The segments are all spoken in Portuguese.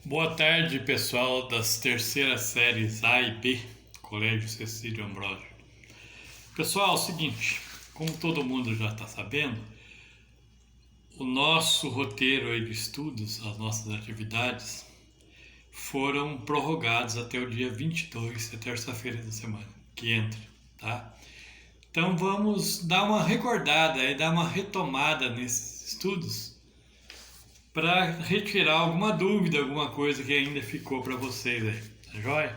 Boa tarde, pessoal das terceiras séries A e B, Colégio Cecílio Ambrosio. Pessoal, é o seguinte, como todo mundo já está sabendo, o nosso roteiro aí de estudos, as nossas atividades, foram prorrogados até o dia 22, que é terça-feira da semana, que entra, tá? Então vamos dar uma recordada e dar uma retomada nesses estudos para retirar alguma dúvida, alguma coisa que ainda ficou para vocês aí, tá joia?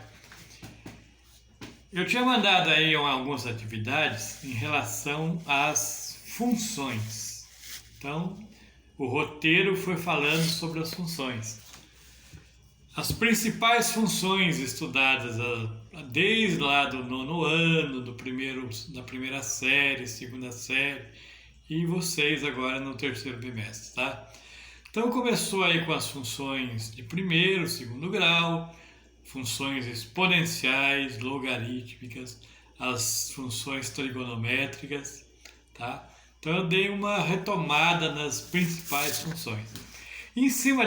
Eu tinha mandado aí algumas atividades em relação às funções. Então, o roteiro foi falando sobre as funções. As principais funções estudadas desde lá do nono ano, da primeira série, segunda série, e vocês agora no terceiro bimestre, tá? Então começou aí com as funções de primeiro, segundo grau, funções exponenciais, logarítmicas, as funções trigonométricas, tá? Então eu dei uma retomada nas principais funções. Em cima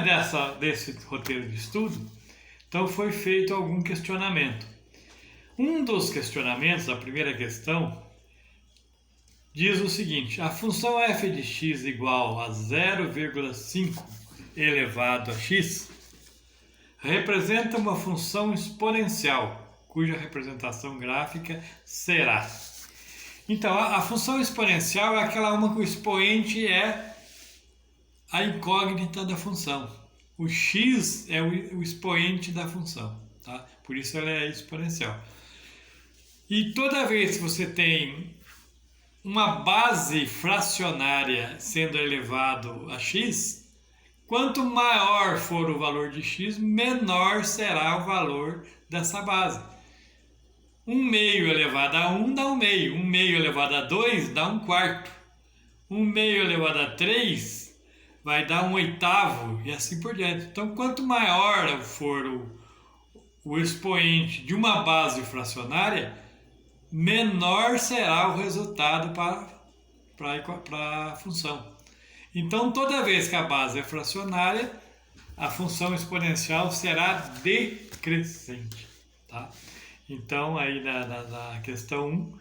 desse roteiro de estudo, então foi feito algum questionamento. Um dos questionamentos, a primeira questão, diz o seguinte: a função f de x igual a 0,5 elevado a x representa uma função exponencial, cuja representação gráfica será. Então, a função exponencial é aquela uma que o expoente é a incógnita da função. O x é o expoente da função, tá? Por isso ela é exponencial. E toda vez que você tem uma base fracionária sendo elevado a x, quanto maior for o valor de x, menor será o valor dessa base. 1 meio elevado a 1 dá 1 meio. 1 meio elevado a 2 dá 1 quarto. 1 meio elevado a 3 vai dar 1 oitavo e assim por diante. Então, quanto maior for o expoente de uma base fracionária, menor será o resultado para a função. Então, toda vez que a base é fracionária, a função exponencial será decrescente, tá? Então, aí na questão 1,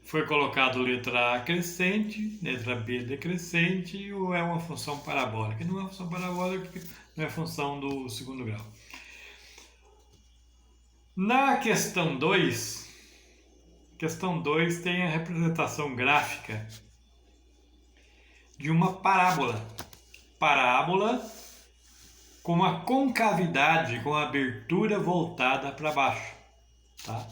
foi colocado letra A crescente, letra B decrescente, ou é uma função parabólica? Não é uma função parabólica porque não é função do segundo grau. Na questão 2, tem a representação gráfica de uma parábola. Parábola com uma concavidade, com a abertura voltada para baixo, tá?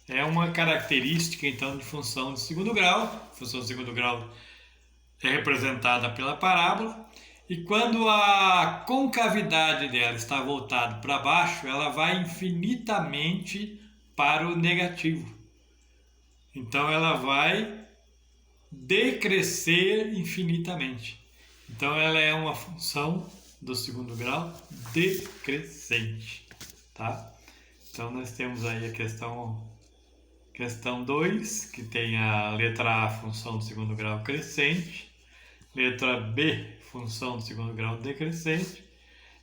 É uma característica, então, de função de segundo grau. A função de segundo grau é representada pela parábola. E quando a concavidade dela está voltada para baixo, ela vai infinitamente para o negativo. Então, ela vai decrescer infinitamente. Então, ela é uma função do segundo grau decrescente, tá? Então, nós temos aí a questão 2, que tem a letra A, função do segundo grau crescente, letra B, função do segundo grau decrescente,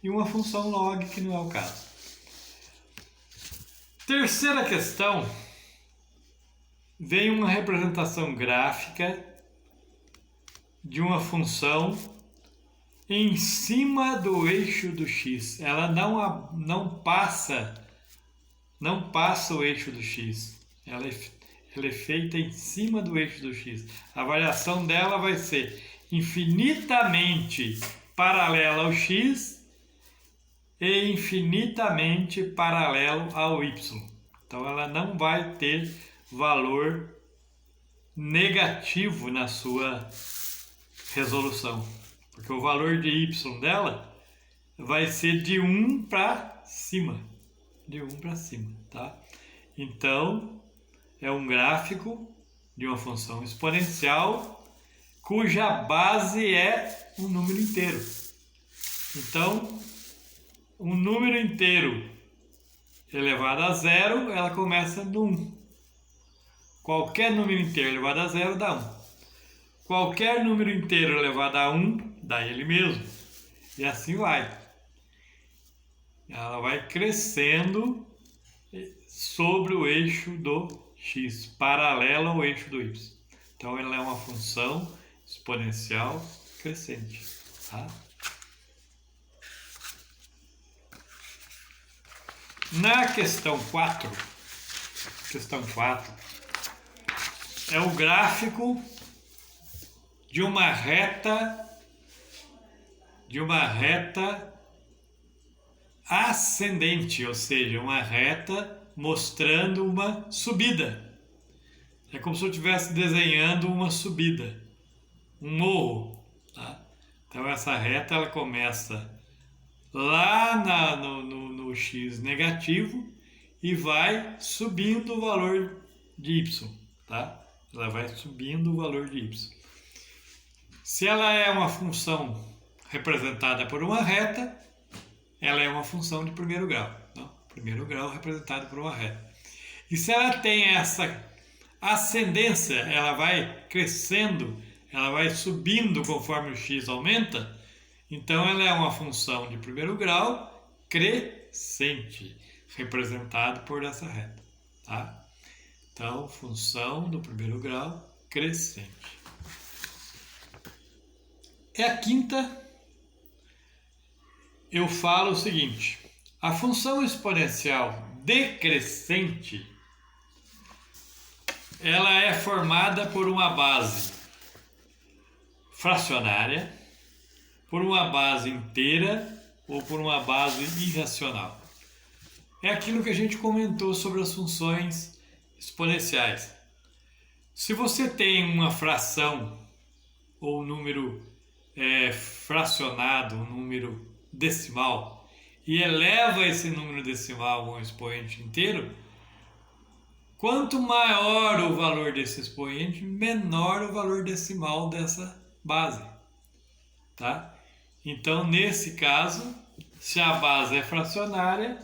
e uma função log, que não é o caso. Terceira questão, vem uma representação gráfica de uma função em cima do eixo do x. Ela não passa o eixo do x. Ela é feita em cima do eixo do x. A variação dela vai ser infinitamente paralela ao x e infinitamente paralelo ao y. Então ela não vai ter valor negativo na sua resolução, porque o valor de y dela vai ser de 1 para cima, tá? Então, é um gráfico de uma função exponencial cuja base é um número inteiro. Então, um número inteiro elevado a zero, ela começa no 1. Qualquer número inteiro elevado a zero dá 1. Qualquer número inteiro elevado a 1 dá ele mesmo. E assim vai. ela vai crescendo sobre o eixo do x, paralelo ao eixo do y. Então ela é uma função exponencial crescente. Tá? Na questão 4, é o gráfico de uma reta ascendente, ou seja, uma reta mostrando uma subida. É como se eu estivesse desenhando uma subida, um morro. Tá? Então essa reta ela começa lá no x negativo e vai subindo o valor de y. Tá? Ela vai subindo o valor de y. Se ela é uma função representada por uma reta, ela é uma função de primeiro grau. Então, primeiro grau representado por uma reta. E se ela tem essa ascendência, ela vai crescendo, ela vai subindo conforme o x aumenta, então ela é uma função de primeiro grau crescente, representado por essa reta. Tá? Então, função do primeiro grau crescente. E a quinta, eu falo o seguinte: a função exponencial decrescente ela é formada por uma base fracionária, por uma base inteira ou por uma base irracional. É aquilo que a gente comentou sobre as funções exponenciais. Se você tem uma fração ou um número fracionado, um número decimal, e eleva esse número decimal a um expoente inteiro, quanto maior o valor desse expoente, menor o valor decimal dessa base. Tá? Então, nesse caso, se a base é fracionária,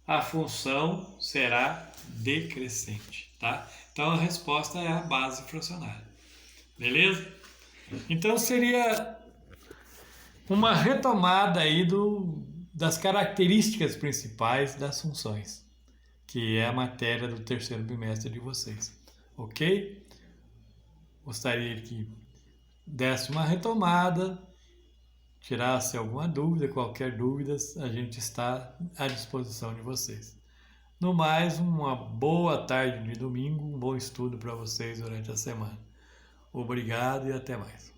a função será decrescente. Tá? Então, a resposta é a base fracionária. Beleza? Então, seria uma retomada aí das características principais das funções, que é a matéria do terceiro bimestre de vocês. Ok? Gostaria que desse uma retomada, tirasse alguma dúvida, qualquer dúvida, a gente está à disposição de vocês. No mais, uma boa tarde de domingo, um bom estudo para vocês durante a semana. Obrigado e até mais.